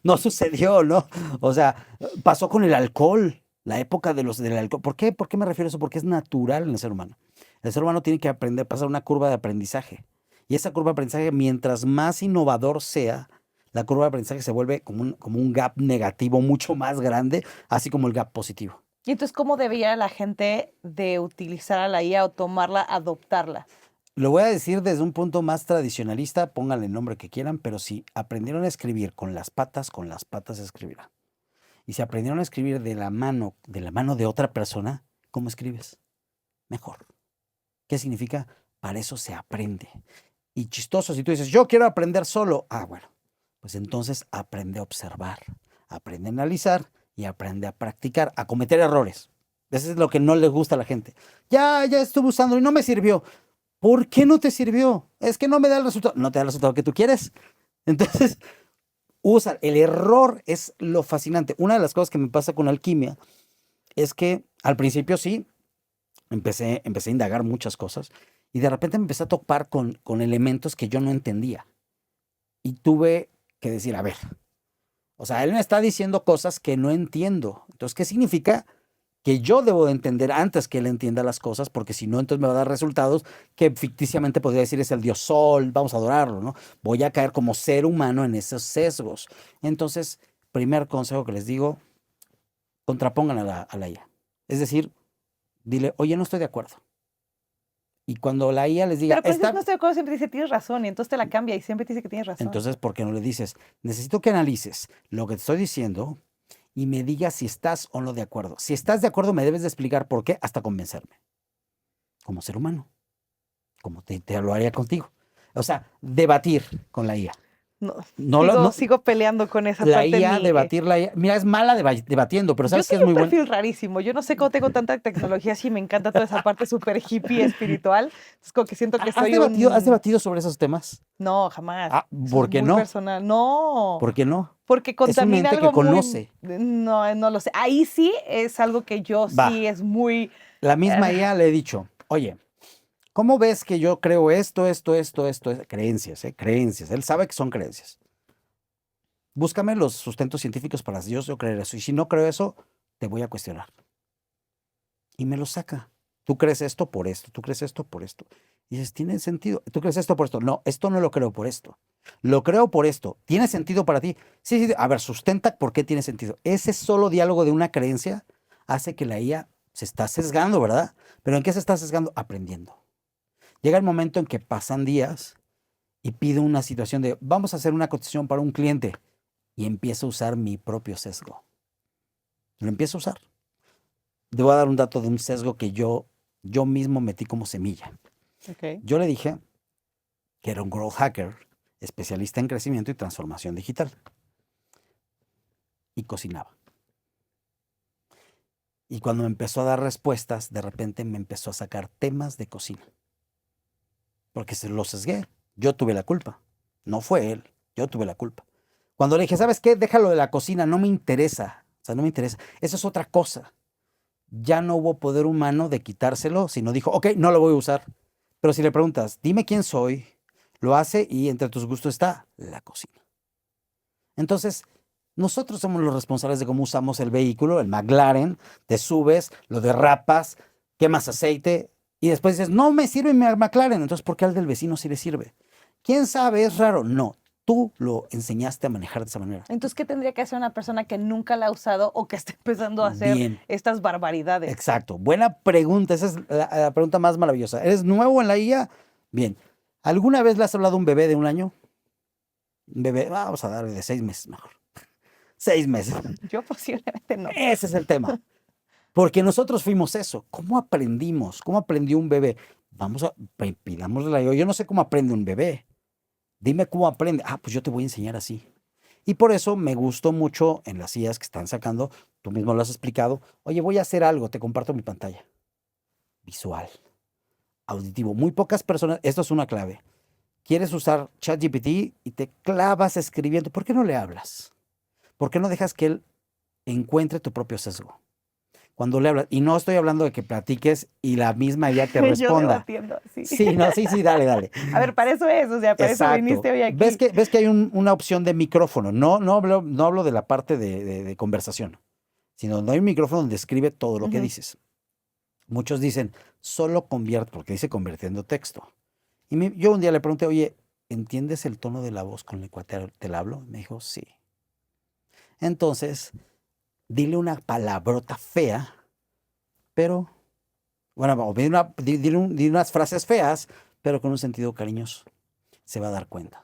no sucedió, ¿no? O sea, pasó con el alcohol, la época del alcohol. ¿Por qué me refiero a eso? Porque es natural en el ser humano. El ser humano tiene que aprender, pasar una curva de aprendizaje. Y esa curva de aprendizaje, mientras más innovador sea, la curva de aprendizaje se vuelve como un gap negativo mucho más grande, así como el gap positivo. Y entonces, ¿cómo debería la gente de utilizar a la IA o tomarla, adoptarla? Lo voy a decir desde un punto más tradicionalista, pónganle el nombre que quieran, pero si aprendieron a escribir con las patas se escribirá. Y si aprendieron a escribir de la mano de otra persona, ¿cómo escribes? Mejor. ¿Qué significa? Para eso se aprende. Y chistoso, si tú dices, yo quiero aprender solo. Bueno, pues entonces aprende a observar, aprende a analizar y aprende a practicar, a cometer errores. Eso es lo que no le gusta a la gente. Ya estuve usando y no me sirvió. ¿Por qué no te sirvió? Es que no me da el resultado. No te da el resultado que tú quieres. Entonces, usa. El error es lo fascinante. Una de las cosas que me pasa con alquimia es que al principio sí, empecé a indagar muchas cosas y de repente me empecé a topar con elementos que yo no entendía. Y tuve que decir, a ver, o sea, él me está diciendo cosas que no entiendo. Entonces, ¿qué significa? Que yo debo de entender antes que él entienda las cosas, porque si no, entonces me va a dar resultados que ficticiamente podría decir es el dios sol, vamos a adorarlo, ¿no? Voy a caer como ser humano en esos sesgos. Entonces, primer consejo que les digo, contrapongan a la IA. Es decir, dile, oye, no estoy de acuerdo. Y cuando la IA les diga, Pero pues no estoy de acuerdo, siempre dice, tienes razón, y entonces te la cambia y siempre te dice que tienes razón. entonces, ¿por qué no le dices? Necesito que analices lo que te estoy diciendo y me digas si estás o no de acuerdo. Si estás de acuerdo, me debes de explicar por qué hasta convencerme. Como ser humano. Como te lo haría contigo. O sea, debatir con la IA. No, No, sigo peleando con esa la parte de IA, mí. debatir la IA. Mira, es mala debatiendo, pero Yo ¿sabes qué soy es muy un bueno? perfil rarísimo. Yo no sé cómo tengo tanta tecnología, sí me encanta toda esa parte súper hippie espiritual. Es como que siento que ¿Has soy debatido sobre esos temas? No, jamás. Eso ¿Por es qué muy no? personal. No, ¿Por qué no? porque Es un contamina ente que algo muy... conoce. No lo sé. Ahí sí es algo que yo Va. sí es muy... La misma eh, IA le he dicho, oye, ¿cómo ves que yo creo esto? Creencias, creencias. Él sabe que son creencias. Búscame los sustentos científicos para yo creer eso. Y si no creo eso, te voy a cuestionar. Y me lo saca. Tú crees esto por esto, tú crees esto por esto. Y dices, ¿tiene sentido? ¿Tú crees esto por esto? No, esto no lo creo por esto. Lo creo por esto. ¿Tiene sentido para ti? Sí, sí. A ver, sustenta por qué tiene sentido. Ese solo diálogo de una creencia hace que la IA se está sesgando, ¿verdad? ¿Pero en qué se está sesgando? Aprendiendo. Llega el momento en que pasan días y pido una situación de, vamos a hacer una cotización para un cliente. Y empiezo a usar mi propio sesgo. Lo empiezo a usar. Te voy a dar un dato de un sesgo que yo mismo metí como semilla. ok. Yo le dije que era un growth hacker, especialista en crecimiento y transformación digital. Y cocinaba. Y cuando me empezó a dar respuestas, de repente me empezó a sacar temas de cocina. Porque se lo sesgué. Yo tuve la culpa. No fue él. Yo tuve la culpa. Cuando le dije, ¿sabes qué? Déjalo de la cocina. No me interesa. O sea, no me interesa. Eso es otra cosa. Ya no hubo poder humano de quitárselo, sino dijo, ok, no lo voy a usar. Pero si le preguntas, dime quién soy, lo hace y entre tus gustos está la cocina. Entonces, nosotros somos los responsables de cómo usamos el vehículo, el McLaren, te subes, lo derrapas, quemas aceite y después dices, no me sirve mi McLaren. Entonces, ¿por qué al del vecino sí le sirve? ¿Quién sabe? Es raro. No, tú lo enseñaste a manejar de esa manera. Entonces, ¿qué tendría que hacer una persona que nunca la ha usado o que está empezando a hacer Bien. estas barbaridades? Exacto. Buena pregunta. Esa es la pregunta más maravillosa. ¿Eres nuevo en la IA? Bien. ¿Alguna vez le has hablado a un bebé de 1 año? Un bebé, vamos a darle de 6 meses mejor. 6 meses. Yo posiblemente no. Ese es el tema. Porque nosotros fuimos eso. ¿Cómo aprendimos? ¿Cómo aprendió un bebé? Pidámosle la yo no sé cómo aprende un bebé. Dime cómo aprende. Ah, pues yo te voy a enseñar así. Y por eso me gustó mucho en las IAs que están sacando, tú mismo lo has explicado. Oye, voy a hacer algo, te comparto mi pantalla. Visual, auditivo. Muy pocas personas, esto es una clave. Quieres usar ChatGPT y te clavas escribiendo. ¿Por qué no le hablas? ¿Por qué no dejas que él encuentre tu propio sesgo? Cuando le hablas, y no estoy hablando de que platiques y la misma IA te Yo responda. debatiendo, sí. Sí, no, sí, dale, dale. A ver, para eso es, o sea, para eso Exacto. viniste hoy aquí. ¿Ves que hay una opción de micrófono? No hablo de la parte de conversación, sino no hay un micrófono donde escribe todo lo que Ujú. dices. Muchos dicen, solo convierte, porque dice convirtiendo texto. Y yo un día le pregunté, oye, ¿entiendes el tono de la voz con el cual te la hablo? Me dijo, sí. Entonces, dile una palabrota fea, pero, bueno, o dile unas frases feas, pero con un sentido cariñoso. Se va a dar cuenta.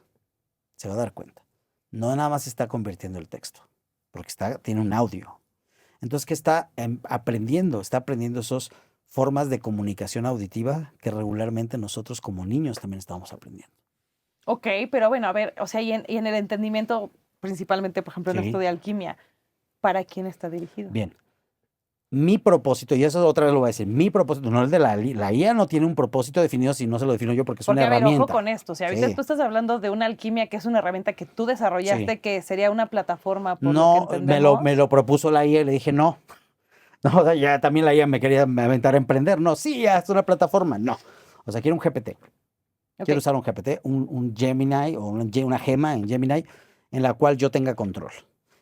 Se va a dar cuenta. No nada más está convirtiendo el texto, porque tiene un audio. Entonces, ¿qué está aprendiendo? Está aprendiendo esas formas de comunicación auditiva que regularmente nosotros como niños también estamos aprendiendo. Ok, pero bueno, a ver, o sea, y en el entendimiento, principalmente, por ejemplo, en esto Sí. de alquimia, ¿para quién está dirigido? Bien. Mi propósito, y eso otra vez lo voy a decir, mi propósito, no es de la IA no tiene un propósito definido si no se lo defino yo porque es Porque, una a ver, herramienta. ojo con esto. O sea, ahorita Sí. tú estás hablando de una alquimia que es una herramienta que tú desarrollaste, Sí. que sería una plataforma, por lo No, que entendemos. me lo propuso la IA y le dije no. No, o sea, ya también la IA me quería aventar a emprender. No, sí, ya es una plataforma. No. O sea, quiero un GPT. Ok. Quiero usar un GPT, un Gemini o una gema en Gemini en la cual yo tenga control.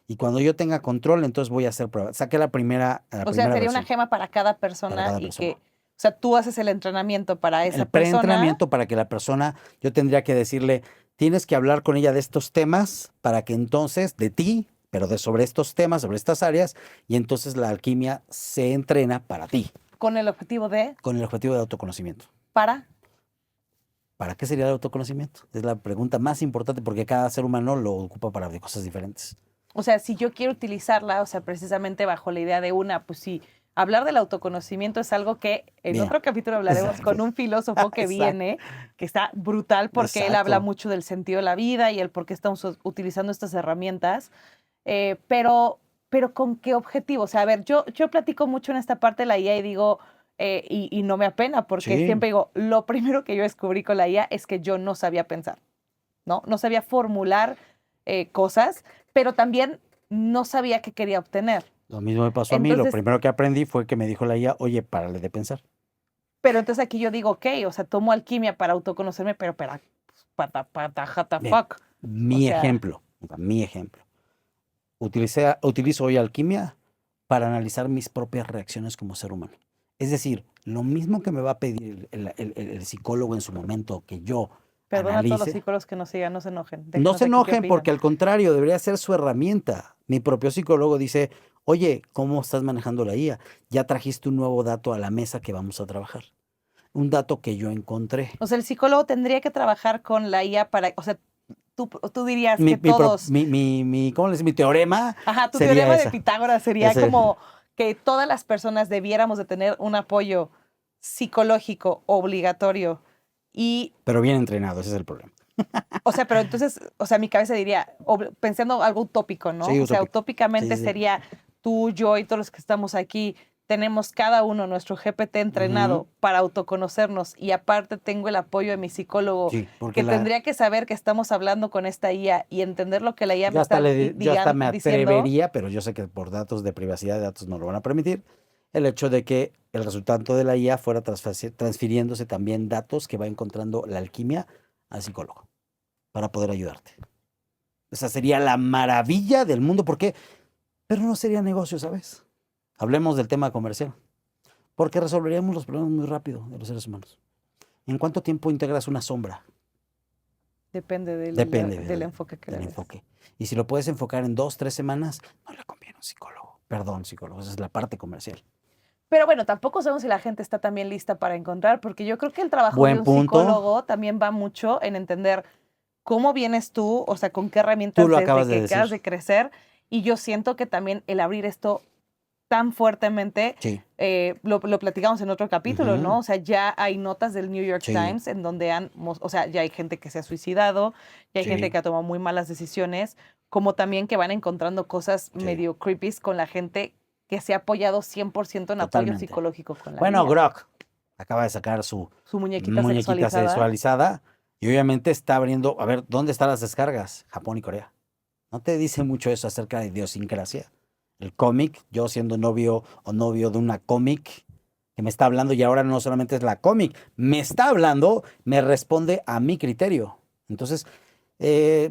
Y cuando yo tenga control, entonces voy a hacer pruebas. Saqué la primera O sea, sería una versión gema para cada persona para cada y persona. que, o sea, tú haces el entrenamiento para esa El persona. preentrenamiento para que la persona, yo tendría que decirle, tienes que hablar con ella de estos temas para que entonces, de ti, pero sobre estos temas, sobre estas áreas, y entonces la alquimia se entrena para ti, Con el objetivo de, con el objetivo de autoconocimiento. para. ¿Para qué sería el autoconocimiento? Es la pregunta más importante porque cada ser humano lo ocupa para cosas diferentes. O sea, si yo quiero utilizarla, o sea, precisamente bajo la idea de una, pues sí, hablar del autoconocimiento es algo que en Bien. otro capítulo hablaremos Exacto. con un filósofo que Exacto. viene, que está brutal porque él habla Exacto. mucho del sentido de la vida y el por qué estamos utilizando estas herramientas. Pero ¿con qué objetivo? O sea, a ver, yo platico mucho en esta parte de la IA y digo, y no me apena porque Sí. siempre digo, lo primero que yo descubrí con la IA es que yo no sabía pensar, ¿no? No sabía formular cosas, pero también no sabía qué quería obtener. Lo mismo me pasó a mí. Lo Entonces, primero que aprendí fue que me dijo la IA, oye, párale de pensar. pero entonces aquí yo digo, ok, o sea, tomo alquimia para autoconocerme, pero jata, Bien. fuck. Mi sea, ejemplo. Utilizo hoy alquimia para analizar mis propias reacciones como ser humano. Es decir, lo mismo que me va a pedir el psicólogo en su momento que yo Perdona a todos los analice. psicólogos que nos sigan, no se enojen. No Déjenos se aquí qué enojen porque opinan. al contrario, debería ser su herramienta. Mi propio psicólogo dice, oye, ¿cómo estás manejando la IA? Ya trajiste un nuevo dato a la mesa que vamos a trabajar. Un dato que yo encontré. O sea, el psicólogo tendría que trabajar con la IA para, o sea, tú dirías que todos... ¿Cómo le dice? Mi teorema Ajá, tu sería teorema de esa. Pitágoras sería Ese. como que todas las personas debiéramos de tener un apoyo psicológico obligatorio y, Pero bien entrenado, ese es el problema. o sea, pero entonces, o sea, mi cabeza diría, pensando algo utópico, ¿no? Sí, O sea, utópico. utópicamente Sí. sería tú, yo y todos los que estamos aquí, tenemos cada uno nuestro GPT entrenado para autoconocernos y aparte tengo el apoyo de mi psicólogo Sí, porque que tendría que saber que estamos hablando con esta IA y entender lo que la IA me está yo hasta me diciendo. atrevería, pero yo sé que por datos de privacidad de datos no lo van a permitir, el hecho de que el resultado de la IA fuera transfiriéndose también datos que va encontrando la alquimia al psicólogo para poder ayudarte. Esa sería la maravilla del mundo. ¿Por qué? Pero no sería negocio, ¿sabes? Hablemos del tema comercial. Porque resolveríamos los problemas muy rápido de los seres humanos. ¿En cuánto tiempo integras una sombra? Depende Depende del enfoque que le del des. enfoque. Y si lo puedes enfocar en 2, 3 semanas, no le conviene a un psicólogo. Perdón, psicólogo, esa es la parte comercial. Pero bueno, tampoco sabemos si la gente está también lista para encontrar, porque yo creo que el trabajo Buen de un punto. psicólogo también va mucho en entender cómo vienes tú, o sea, con qué Tú herramientas lo desde acabas de que acabas decir. de crecer. Y yo siento que también el abrir esto tan fuertemente. Sí. Lo platicamos en otro capítulo, Ujú. ¿no? O sea, ya hay notas del New York Sí. Times en donde o sea, ya hay gente que se ha suicidado, ya hay gente Sí. que ha tomado muy malas decisiones, como también que van encontrando cosas Sí. medio creepy con la gente que se ha apoyado 100% en apoyo Totalmente. psicológico con la Bueno, IA. Grok acaba de sacar su Su muñequita muñequita sexualizada. sexualizada y obviamente está abriendo, a ver, ¿dónde están las descargas? Japón y Corea. ¿No te dice mucho eso acerca de idiosincrasia? El cómic, yo siendo novio o novio de una cómic que me está hablando y ahora no solamente es la cómic, me está hablando, me responde a mi criterio. Entonces,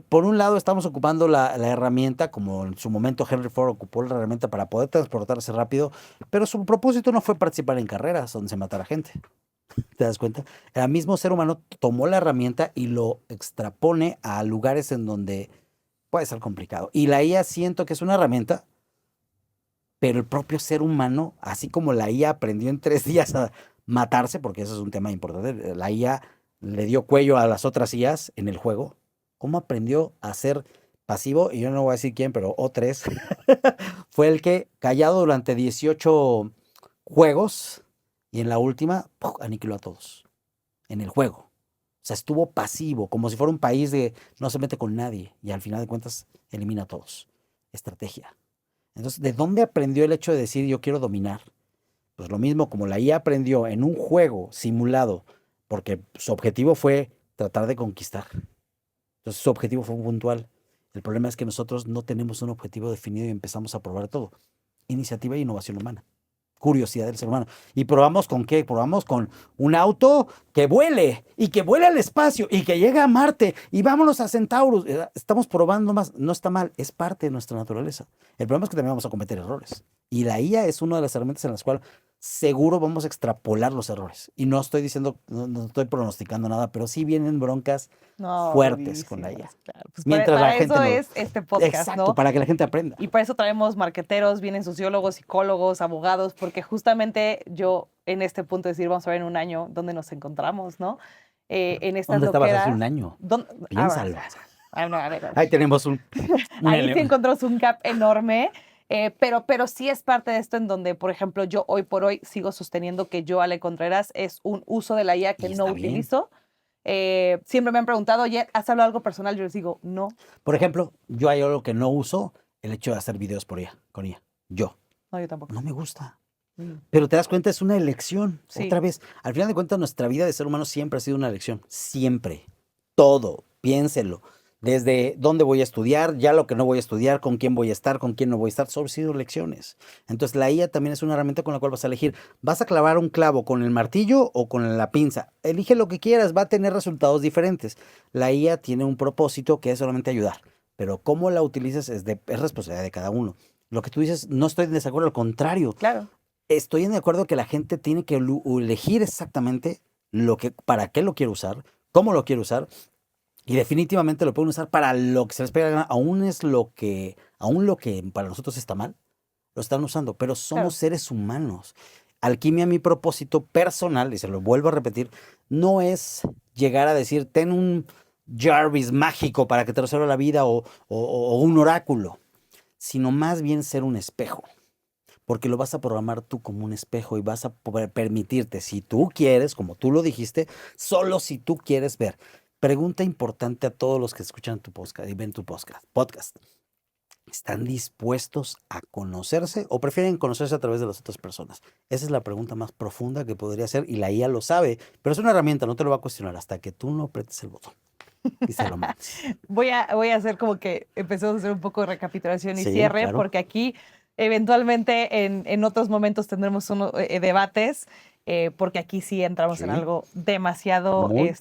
por un lado estamos ocupando la herramienta, como en su momento Henry Ford ocupó la herramienta para poder transportarse rápido, pero su propósito no fue participar en carreras donde se matara gente. ¿Te das cuenta? El mismo ser humano tomó la herramienta y lo extrapone a lugares en donde puede ser complicado. Y la IA siento que es una herramienta, pero el propio ser humano, así como la IA aprendió en 3 días a matarse, porque eso es un tema importante, la IA le dio cuello a las otras IAs en el juego, ¿cómo aprendió a ser pasivo? Y yo no voy a decir quién, pero O3 fue el que, callado durante 18 juegos, y en la última, ¡puf!, aniquiló a todos en el juego. O sea, estuvo pasivo, como si fuera un país de no se mete con nadie y al final de cuentas elimina a todos. Estrategia. Entonces, ¿de dónde aprendió el hecho de decir yo quiero dominar? Pues lo mismo como la IA aprendió en un juego simulado, porque su objetivo fue tratar de conquistar. Entonces, su objetivo fue puntual. El problema es que nosotros no tenemos un objetivo definido y empezamos a probar todo. Iniciativa e innovación humana. Curiosidad del ser humano. ¿Y probamos con qué? Probamos con un auto que vuele y que vuele al espacio y que llegue a Marte y vámonos a Centaurus. Estamos probando más. No está mal, es parte de nuestra naturaleza. El problema es que también vamos a cometer errores. Y la IA es una de las herramientas en las cuales seguro vamos a extrapolar los errores. Y no estoy diciendo, no estoy pronosticando nada, pero sí vienen broncas fuertes con la IA. Durísimas, claro. Pues Mientras para la gente eso no. es este podcast, Exacto, ¿no? para que la gente aprenda. Y para eso traemos marqueteros, vienen sociólogos, psicólogos, abogados, porque justamente yo en este punto de decir, vamos a ver en un año dónde nos encontramos, ¿no? En estas ¿Dónde estabas loqueras. hace un año? Piénsalo. No, a ver. Ahí tenemos un Ahí sí encontramos un gap enorme, pero sí es parte de esto en donde, por ejemplo, yo hoy por hoy sigo sosteniendo que yo, Ale Contreras, es un uso de la IA que Y no está bien. utilizo. Siempre me han preguntado, oye, ¿has hablado algo personal? Yo les digo, no. Por ejemplo, yo hay algo que no uso, el hecho de hacer videos por ella, con ella. Yo. No, yo tampoco. No me gusta. Mm. Pero te das cuenta, es una elección. Sí. Otra vez, al final de cuentas, nuestra vida de ser humano siempre ha sido una elección. Siempre. Todo. Piénselo. Desde dónde voy a estudiar, ya lo que no voy a estudiar, con quién voy a estar, con quién no voy a estar, solo han sido elecciones. Entonces, la IA también es una herramienta con la cual vas a elegir. ¿Vas a clavar un clavo con el martillo o con la pinza? Elige lo que quieras, va a tener resultados diferentes. La IA tiene un propósito que es solamente ayudar, pero cómo la utilices es responsabilidad de cada uno. Lo que tú dices, no estoy en desacuerdo, al contrario. Claro. Estoy en acuerdo que la gente tiene que elegir exactamente para qué lo quiere usar, cómo lo quiere usar, y definitivamente lo pueden usar para lo que se les pega la gana. Aún lo que para nosotros está mal, lo están usando, pero somos Claro. seres humanos. Alquimia, mi propósito personal, y se lo vuelvo a repetir, no es llegar a decir, ten un Jarvis mágico para que te resuelva la vida o un oráculo, sino más bien ser un espejo. Porque lo vas a programar tú como un espejo y vas a poder permitirte, si tú quieres, como tú lo dijiste, solo si tú quieres ver. Pregunta importante a todos los que escuchan tu podcast y ven tu podcast. ¿Están dispuestos a conocerse o prefieren conocerse a través de las otras personas? Esa es la pregunta más profunda que podría hacer y la IA lo sabe, pero es una herramienta, no te lo va a cuestionar hasta que tú no apretes el botón y se lo mandes. Voy a hacer como que empezamos a hacer un poco de recapitulación y Sí, cierre, claro. porque aquí eventualmente en otros momentos tendremos debates, porque aquí sí entramos en Sí. algo demasiado Muy.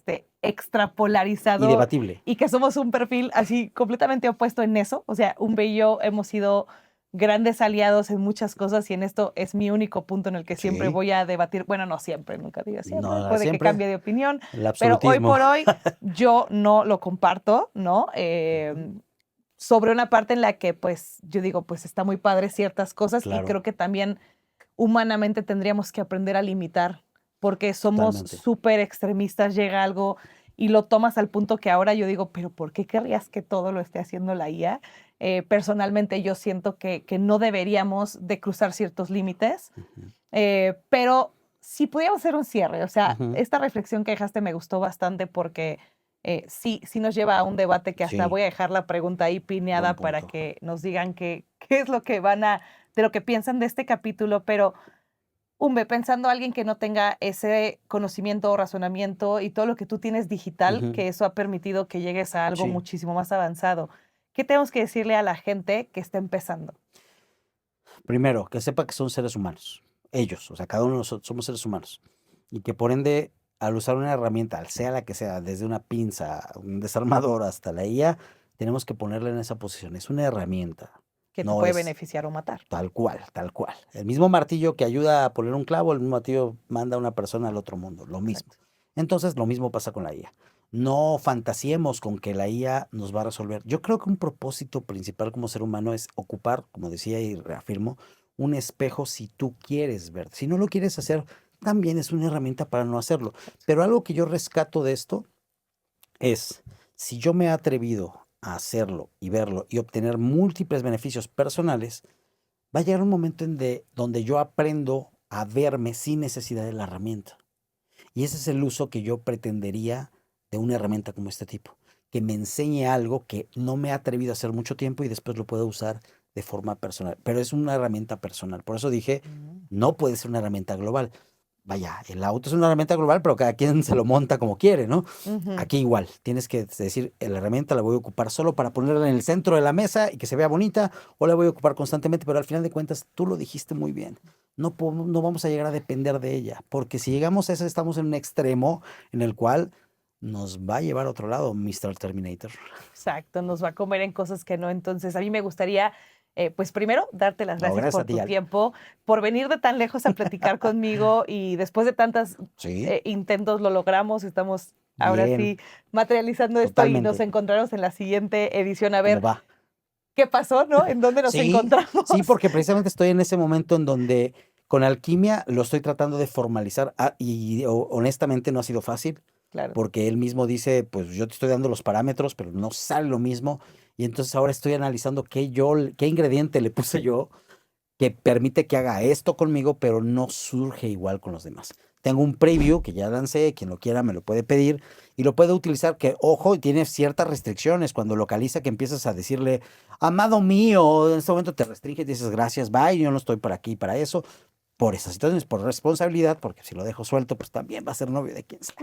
extrapolarizado Y debatible. y que somos un perfil así completamente opuesto en eso. O sea, Umbe y yo hemos sido grandes aliados en muchas cosas y en esto es mi único punto en el que siempre Sí. voy a debatir. Bueno, no siempre, nunca diga siempre, No, puede siempre. que cambie de opinión, El pero hoy absolutismo. por hoy yo no lo comparto, ¿no? Sobre una parte en la que, pues, yo digo, pues está muy padre ciertas cosas Claro. y creo que también humanamente tendríamos que aprender a limitar porque somos Totalmente. súper extremistas, llega algo y lo tomas al punto que ahora yo digo, pero ¿por qué querrías que todo lo esté haciendo la IA? Personalmente yo siento que no deberíamos de cruzar ciertos límites, pero si pudiéramos hacer un cierre, o sea, esta reflexión que dejaste me gustó bastante porque sí nos lleva a un debate que hasta Sí. voy a dejar la pregunta ahí pineada Buen para punto. que nos digan qué es lo que de lo que piensan de este capítulo, pero pensando a alguien que no tenga ese conocimiento o razonamiento y todo lo que tú tienes digital, que eso ha permitido que llegues a algo Sí. muchísimo más avanzado. ¿Qué tenemos que decirle a la gente que está empezando? Primero, que sepa que son seres humanos. Ellos, o sea, cada uno de nosotros somos seres humanos. Y que por ende, al usar una herramienta, sea la que sea, desde una pinza, un desarmador hasta la IA, tenemos que ponerla en esa posición. Es una herramienta. Que te No puede es beneficiar o matar. tal cual, tal cual. El mismo martillo que ayuda a poner un clavo, el mismo martillo manda a una persona al otro mundo, lo mismo. Exacto. Entonces, lo mismo pasa con la IA. No fantasiemos con que la IA nos va a resolver. Yo creo que un propósito principal como ser humano es ocupar, como decía y reafirmo, un espejo si tú quieres ver. Si no lo quieres hacer, también es una herramienta para no hacerlo. Pero algo que yo rescato de esto es, si yo me he atrevido a hacerlo y verlo y obtener múltiples beneficios personales, va a llegar un momento donde yo aprendo a verme sin necesidad de la herramienta. Y ese es el uso que yo pretendería de una herramienta como este tipo, que me enseñe algo que no me he atrevido a hacer mucho tiempo y después lo puedo usar de forma personal. Pero es una herramienta personal. Por eso dije, no puede ser una herramienta global. Vaya, el auto es una herramienta global, pero cada quien se lo monta como quiere, ¿no? Aquí igual, tienes que decir, la herramienta la voy a ocupar solo para ponerla en el centro de la mesa y que se vea bonita, o la voy a ocupar constantemente, pero al final de cuentas, tú lo dijiste muy bien. No vamos a llegar a depender de ella, porque si llegamos a eso, estamos en un extremo en el cual nos va a llevar a otro lado, Mr. Terminator. Exacto, nos va a comer en cosas que no. Entonces, a mí me gustaría, pues primero, darte las No, gracias gracias a por ti, tu Ale. tiempo, por venir de tan lejos a platicar conmigo y después de tantos Sí, intentos lo logramos. Estamos ahora bien, sí materializando esto y nos totalmente. encontraremos en la siguiente edición a ¿Cómo ver va? qué pasó, ¿no? En dónde nos Sí, encontramos. sí, porque precisamente estoy en ese momento en donde con alquimia lo estoy tratando de formalizar y honestamente no ha sido fácil. Claro. Porque él mismo dice, pues yo te estoy dando los parámetros, pero no sale lo mismo. Y entonces ahora estoy analizando qué ingrediente le puse yo que permite que haga esto conmigo, pero no surge igual con los demás. Tengo un preview que ya lancé, quien lo quiera me lo puede pedir y lo puede utilizar, que ojo, tiene ciertas restricciones. Cuando localiza que empiezas a decirle, amado mío, en este momento te restringe y dices, gracias, bye, yo no estoy para aquí para eso. Por esas situaciones, por responsabilidad, porque si lo dejo suelto, pues también va a ser novio de quien sea.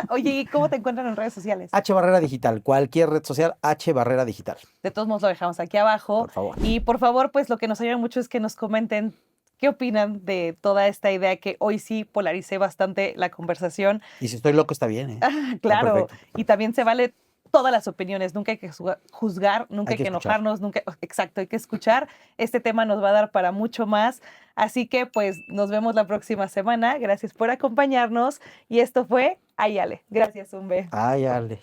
Oye, ¿y cómo te encuentran en redes sociales? H Barrera Digital, cualquier red social, H Barrera Digital, De todos modos lo dejamos aquí abajo. por favor. Y por favor, pues lo que nos ayuda mucho es que nos comenten qué opinan de toda esta idea que hoy sí polaricé bastante la conversación. Y si estoy loco, está bien, ¿eh? Está Claro, perfecto. y también se vale todas las opiniones, nunca hay que juzgar, nunca Hay hay que que escuchar. enojarnos, nunca, exacto, hay que escuchar. Este tema nos va a dar para mucho más, así que pues nos vemos la próxima semana. Gracias por acompañarnos y esto fue Ayale. Gracias, Umbe. Ay, Ale.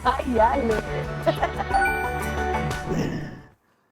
Ayale.